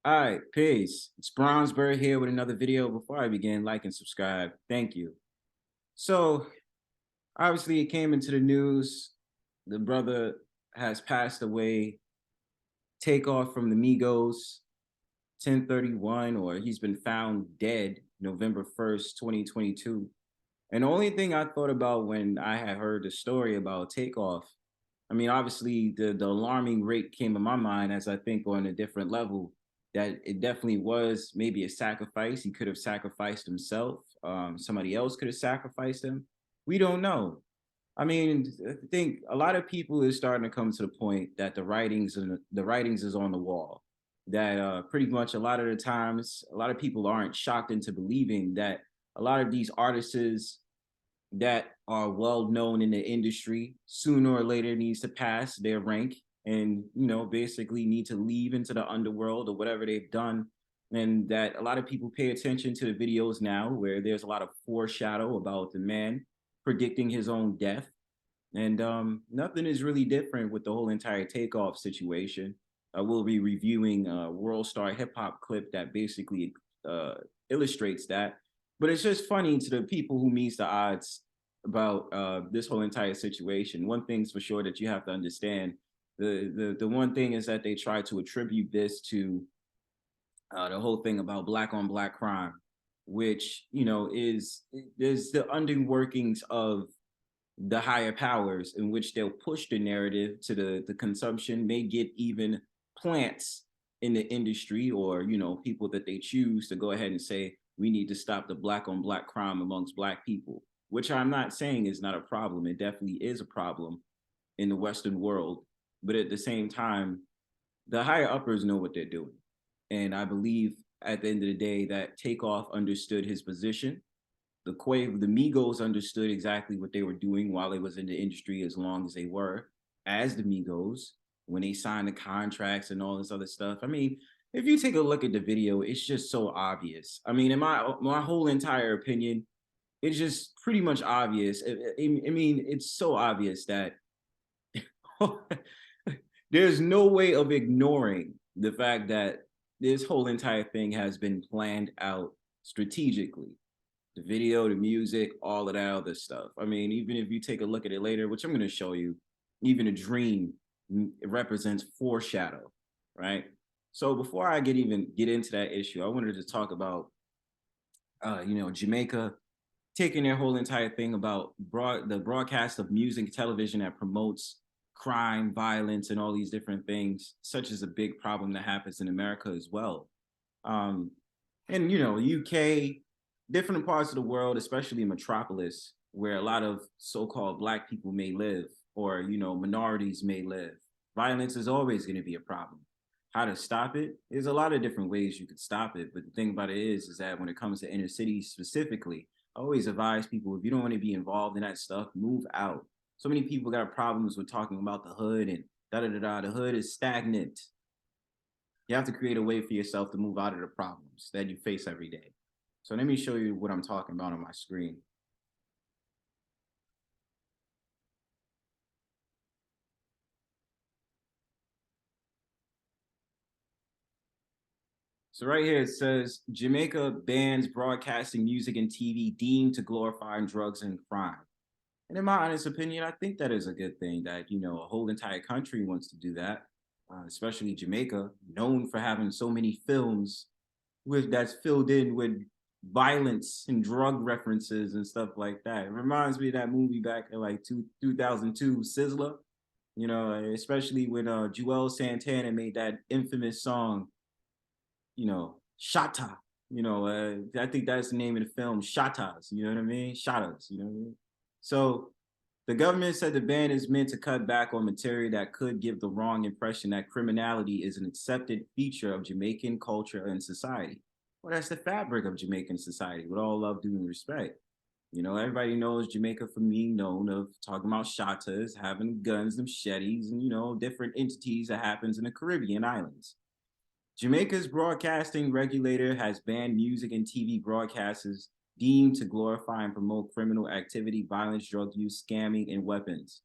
All right, peace. It's Bronzebird here with another video. Before I begin, like and subscribe. Thank you. So, obviously, it came into the news. The brother has passed away. Takeoff from the Migos, 1031, or he's been found dead November 1st, 2022. And the only thing I thought about when I had heard the story about Takeoff, I mean, obviously, the alarming rate came in my mind as I think on a different level that it definitely was maybe a sacrifice. He could have sacrificed himself. Somebody else could have sacrificed him. We don't know. I mean, I think a lot of people is starting to come to the point that the writings is on the wall. That pretty much a lot of the times, a lot of people aren't shocked into believing that a lot of these artists that are well known in the industry sooner or later needs to pass their rank and basically need to leave into the underworld or whatever they've done, and that a lot of people pay attention to the videos now where there's a lot of foreshadow about the man predicting his own death. And nothing is really different with the whole entire Takeoff situation. I will be reviewing a world star hip hop clip that basically uh, illustrates that. But it's just funny to the people who meets the odds about this whole entire situation. One thing's for sure that you have to understand. The one thing is that they try to attribute this to the whole thing about black on black crime, which is the underworkings of the higher powers in which they'll push the narrative to the consumption, may get even plants in the industry or people that they choose to go ahead and say we need to stop the black on black crime amongst black people, which I'm not saying is not a problem. It definitely is a problem in the Western world, but at the same time the higher uppers know what they're doing. And I believe at the end of the day that Takeoff understood his position. The Migos understood exactly what they were doing while they was in the industry as long as they were as the Migos when they signed the contracts and all this other stuff. I mean, if you take a look at the video, it's just so obvious. I mean, in my whole entire opinion, it's just pretty much obvious. I mean, it's so obvious that there's no way of ignoring the fact that this whole entire thing has been planned out strategically. The video, the music, all of that other stuff. I mean, even if you take a look at it later, which I'm going to show you, even a dream represents foreshadow, right? So before I get into that issue, I wanted to talk about, Jamaica taking their whole entire thing about the broadcast of music and television that promotes crime, violence, and all these different things, such as a big problem that happens in America as well. Um, and UK, different parts of the world, especially Metropolis, where a lot of so-called black people may live, or minorities may live. Violence is always going to be a problem. How to stop it? There's a lot of different ways you could stop it, but the thing about it is that when it comes to inner cities specifically, I always advise people, if you don't want to be involved in that stuff, move out. So many people got problems with talking about the hood and da da da da. The hood is stagnant. You have to create a way for yourself to move out of the problems that you face every day. So let me show you what I'm talking about on my screen. So right here it says Jamaica bans broadcasting music and TV deemed to glorify drugs and crime. And in my honest opinion, I think that is a good thing that a whole entire country wants to do that, especially Jamaica, known for having so many films with that's filled in with violence and drug references and stuff like that. It reminds me of that movie back in like 2002, Sizzler. Especially when Joel Santana made that infamous song, Shatta. I think that's the name of the film, Shatas. You know what I mean? Shatas. You know what I mean? So the government said the ban is meant to cut back on material that could give the wrong impression that criminality is an accepted feature of Jamaican culture and society. Well, that's the fabric of Jamaican society, with all love, due, and respect. Everybody knows Jamaica for me, known of talking about shatas, having guns, machetes, and different entities that happens in the Caribbean islands. Jamaica's broadcasting regulator has banned music and TV broadcasts deemed to glorify and promote criminal activity, violence, drug use, scamming, and weapons.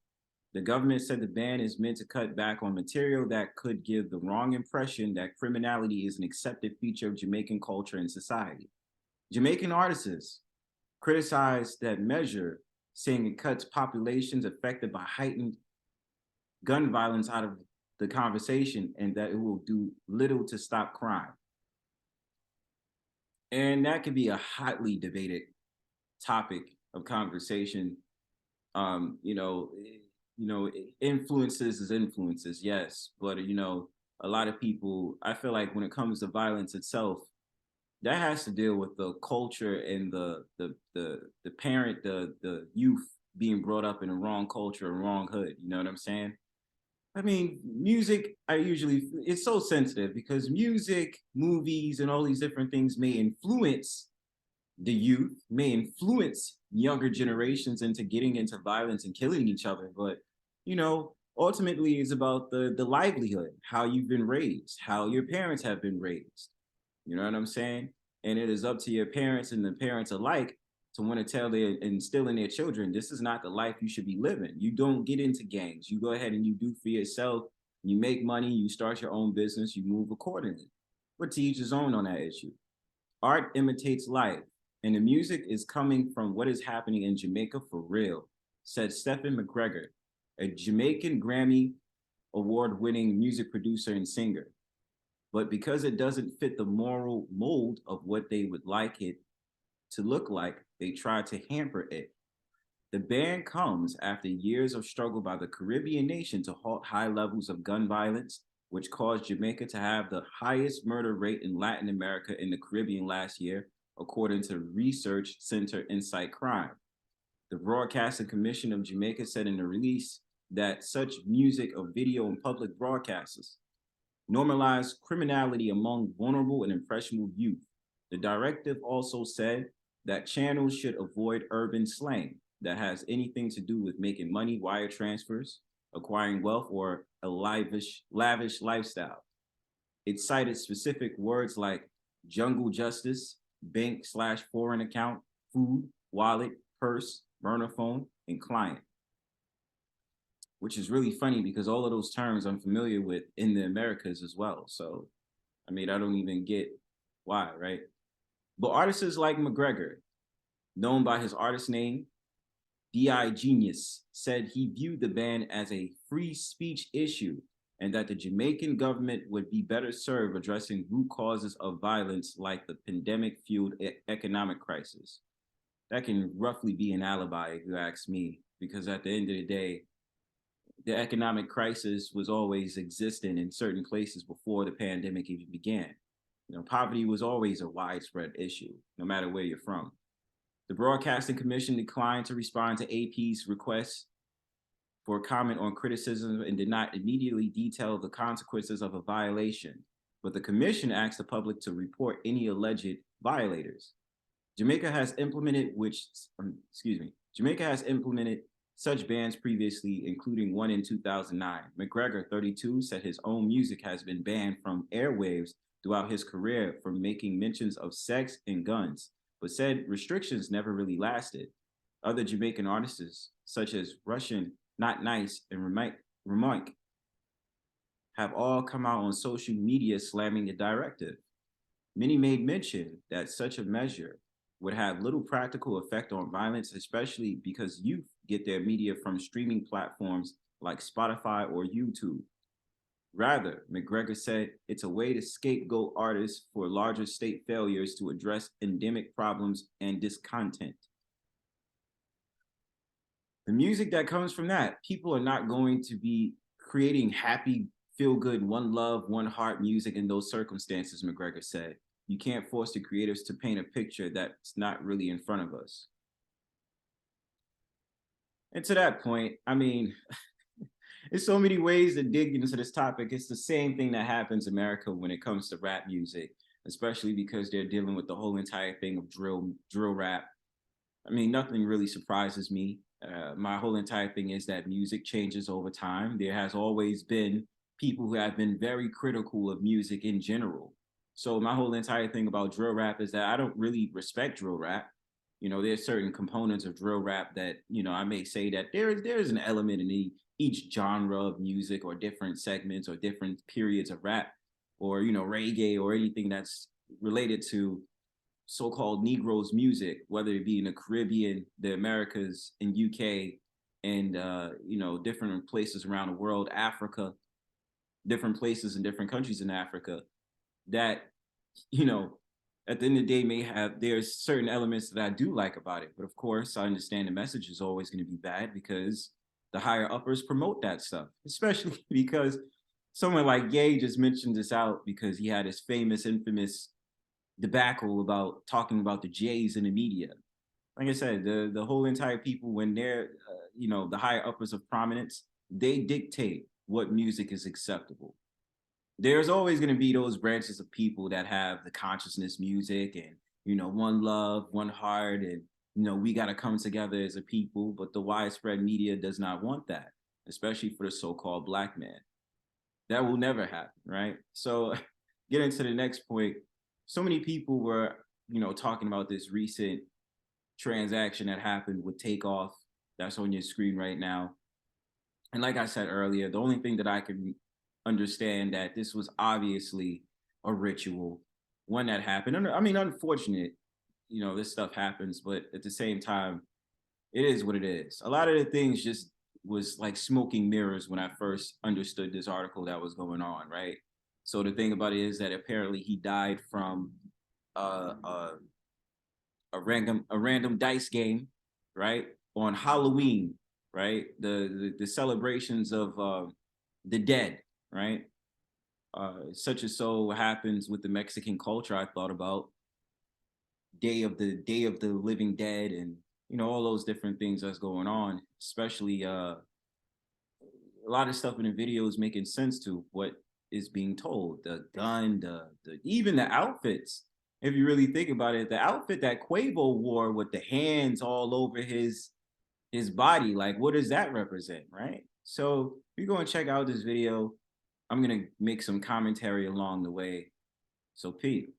The government said the ban is meant to cut back on material that could give the wrong impression that criminality is an accepted feature of Jamaican culture and society. Jamaican artists criticized that measure, saying it cuts populations affected by heightened gun violence out of the conversation and that it will do little to stop crime. And that could be a hotly debated topic of conversation. Um, you know, influences is influences, yes, but a lot of people, I feel like when it comes to violence itself, that has to deal with the culture and the parent, the youth being brought up in the wrong culture and wrong hood. You know what I'm saying? I mean, music, it's so sensitive because music, movies, and all these different things may influence the youth, may influence younger generations into getting into violence and killing each other. But, ultimately it's about the livelihood, how you've been raised, how your parents have been raised. You know what I'm saying? And it is up to your parents and the parents alike to want to tell their instill in their children, this is not the life you should be living. You don't get into gangs. You go ahead and you do for yourself. You make money, you start your own business, you move accordingly. But to each his own on that issue. Art imitates life, and the music is coming from what is happening in Jamaica for real, said Stephen McGregor, a Jamaican Grammy award-winning music producer and singer. But because it doesn't fit the moral mold of what they would like it to look like, they try to hamper it. The ban comes after years of struggle by the Caribbean nation to halt high levels of gun violence, which caused Jamaica to have the highest murder rate in Latin America in the Caribbean last year, according to Research Center Insight Crime. The Broadcasting Commission of Jamaica said in a release that such music or video in public broadcasters normalize criminality among vulnerable and impressionable youth. The directive also said that channels should avoid urban slang that has anything to do with making money, wire transfers, acquiring wealth, or a lavish lifestyle. It cited specific words like jungle justice, bank/foreign account, food, wallet, purse, burner phone, and client, which is really funny because all of those terms I'm familiar with in the Americas as well. So, I mean, I don't even get why, right? But artists like McGregor, known by his artist name, D.I. Genius, said he viewed the ban as a free speech issue and that the Jamaican government would be better served addressing root causes of violence like the pandemic-fueled economic crisis. That can roughly be an alibi, if you ask me, because at the end of the day, the economic crisis was always existing in certain places before the pandemic even began. Poverty was always a widespread issue, no matter where you're from. The Broadcasting Commission declined to respond to AP's request for comment on criticism and did not immediately detail the consequences of a violation, but the commission asked the public to report any alleged violators. Jamaica has implemented such bans previously, including one in 2009. McGregor, 32, said his own music has been banned from airwaves throughout his career for making mentions of sex and guns, but said restrictions never really lasted. Other Jamaican artists, such as Russian, Not Nice, and Remoik, have all come out on social media slamming the directive. Many made mention that such a measure would have little practical effect on violence, especially because youth get their media from streaming platforms like Spotify or YouTube. Rather, McGregor said it's a way to scapegoat artists for larger state failures to address endemic problems and discontent. The music that comes from that, people are not going to be creating happy, feel-good, one love, one heart music in those circumstances, McGregor said. You can't force the creators to paint a picture that's not really in front of us. And to that point, I mean, there's so many ways to dig into this topic. It's the same thing that happens in America when it comes to rap music, especially because they're dealing with the whole entire thing of drill rap. I mean, nothing really surprises me. My whole entire thing is that music changes over time. There has always been people who have been very critical of music in general. So my whole entire thing about drill rap is that I don't really respect drill rap. There's certain components of drill rap that, I may say that there is an element in each genre of music or different segments or different periods of rap or reggae or anything that's related to so-called Negroes music, whether it be in the Caribbean, the Americas, in UK, and different places around the world, Africa, different places in different countries in Africa, that you know at the end of the day there's certain elements that I do like about it, but of course I understand the message is always going to be bad because the higher uppers promote that stuff, especially because someone like Ye just mentioned this out because he had his famous infamous debacle about talking about the Jays in the media. Like I said, the whole entire people, when they're the higher uppers of prominence, they dictate what music is acceptable. There's always going to be those branches of people that have the consciousness music and one love, one heart, and we got to come together as a people. But the widespread media does not want that, especially for the so-called black man. That will never happen, right? So getting to the next point, so many people were talking about this recent transaction that happened with Takeoff. That's on your screen right now. And like I said earlier, the only thing that I can understand that this was obviously a ritual, one that happened. I mean, unfortunate, this stuff happens, but at the same time, it is what it is. A lot of the things just was like smoking mirrors when I first understood this article that was going on, right? So the thing about it is that apparently he died from uh, uh, a random dice game, right, on Halloween, right? The celebrations of the dead, right? Such as so happens with the Mexican culture. I thought about Day of the Living Dead, and all those different things that's going on. Especially a lot of stuff in the video is making sense to what is being told. The gun, the even the outfits. If you really think about it, the outfit that Quavo wore with the hands all over his body, like what does that represent, right? So if you're going to check out this video, I'm gonna make some commentary along the way. So Pete.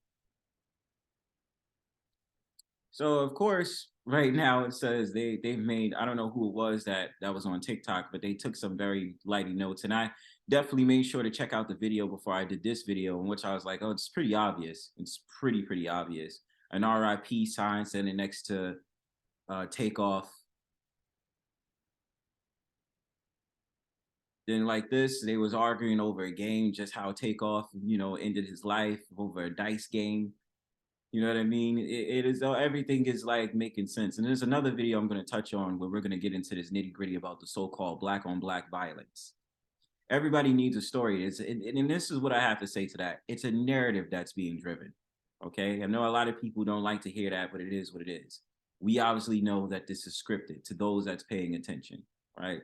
So of course, right now it says they've made, I don't know who it was that was on TikTok, but they took some very lighty notes, and I definitely made sure to check out the video before I did this video, in which I was like, oh, it's pretty obvious. It's pretty obvious. An RIP sign standing next to Takeoff. Then like this, they was arguing over a game, just how Takeoff, ended his life over a dice game. You know what I mean? It is everything is like making sense. And there's another video I'm going to touch on where we're going to get into this nitty gritty about the so-called black on black violence. Everybody needs a story. And this is what I have to say to that. It's a narrative that's being driven. Okay. I know a lot of people don't like to hear that, but it is what it is. We obviously know that this is scripted to those that's paying attention, right?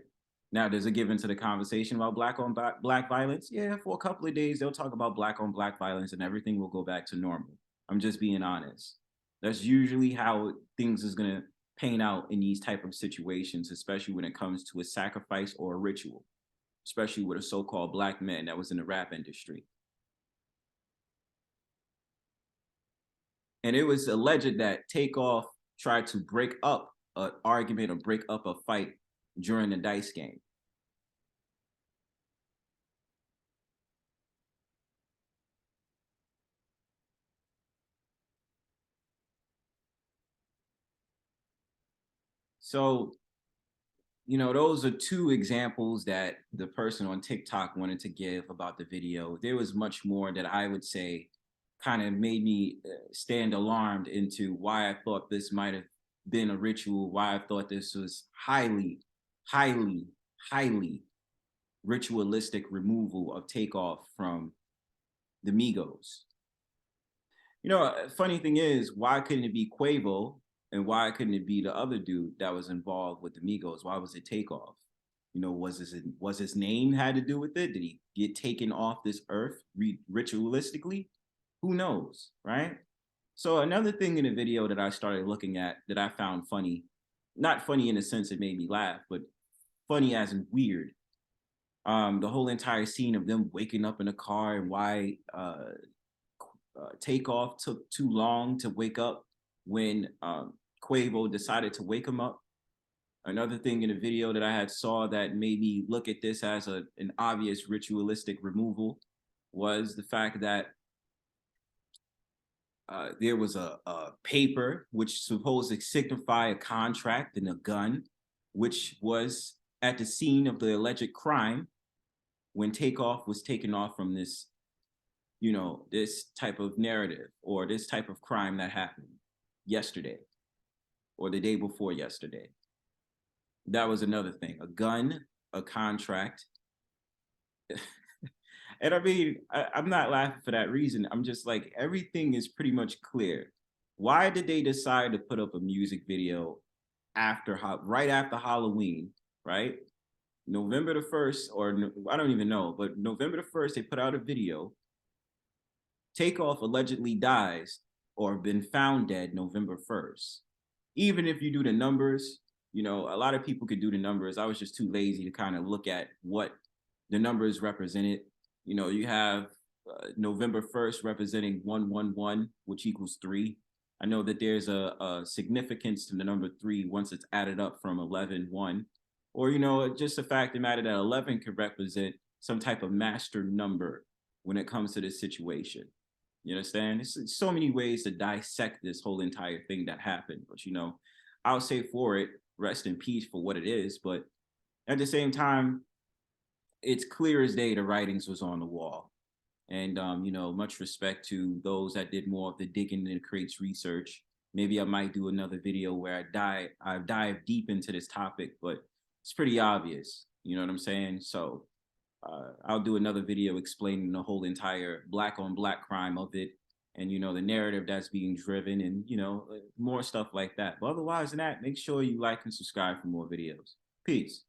Now, there's a given to the conversation about black on black violence. Yeah, for a couple of days, they'll talk about black on black violence and everything will go back to normal. I'm just being honest. That's usually how things is going to paint out in these type of situations, especially when it comes to a sacrifice or a ritual, especially with a so-called black man that was in the rap industry. And it was alleged that Takeoff tried to break up an argument or break up a fight during the dice game. So, those are two examples that the person on TikTok wanted to give about the video. There was much more that I would say kind of made me stand alarmed into why I thought this might have been a ritual, why I thought this was highly, highly ritualistic removal of Takeoff from the Migos. Funny thing is, why couldn't it be Quavo, and why couldn't it be the other dude that was involved with the Migos? Why was it Takeoff? Was his name had to do with it? Did he get taken off this earth ritualistically? Who knows, right? So another thing in the video that I started looking at that I found funny, not funny in the sense it made me laugh, but funny as in weird. The whole entire scene of them waking up in a car and why Takeoff took too long to wake up when Quavo decided to wake him up. Another thing in the video that I had saw that made me look at this as an obvious ritualistic removal was the fact that there was a paper which supposed to signify a contract and a gun, which was at the scene of the alleged crime when Takeoff was taken off from this, this type of narrative or this type of crime that happened yesterday or the day before yesterday. That was another thing. A gun, a contract. And I mean, I'm not laughing for that reason. I'm just like, everything is pretty much clear. Why did they decide to put up a music video right after Halloween, right? November the 1st, or I don't even know, but November the 1st, they put out a video. Takeoff allegedly dies or been found dead November 1st. Even if you do the numbers, a lot of people could do the numbers. I was just too lazy to kind of look at what the numbers represented. You have November 1st representing 111, which equals 3. I know that there's a significance to the number 3 once it's added up from 11, 1. Or, just the fact of the matter that 11 could represent some type of master number when it comes to this situation. You understand? It's so many ways to dissect this whole entire thing that happened. But, I'll say for it, rest in peace for what it is. But at the same time, it's clear as day the writings was on the wall. And, much respect to those that did more of the digging and crates research. Maybe I might do another video where I dive deep into this topic, but it's pretty obvious. You know what I'm saying? So I'll do another video explaining the whole entire black on black crime of it and, the narrative that's being driven and, more stuff like that. But otherwise than that, make sure you like and subscribe for more videos. Peace.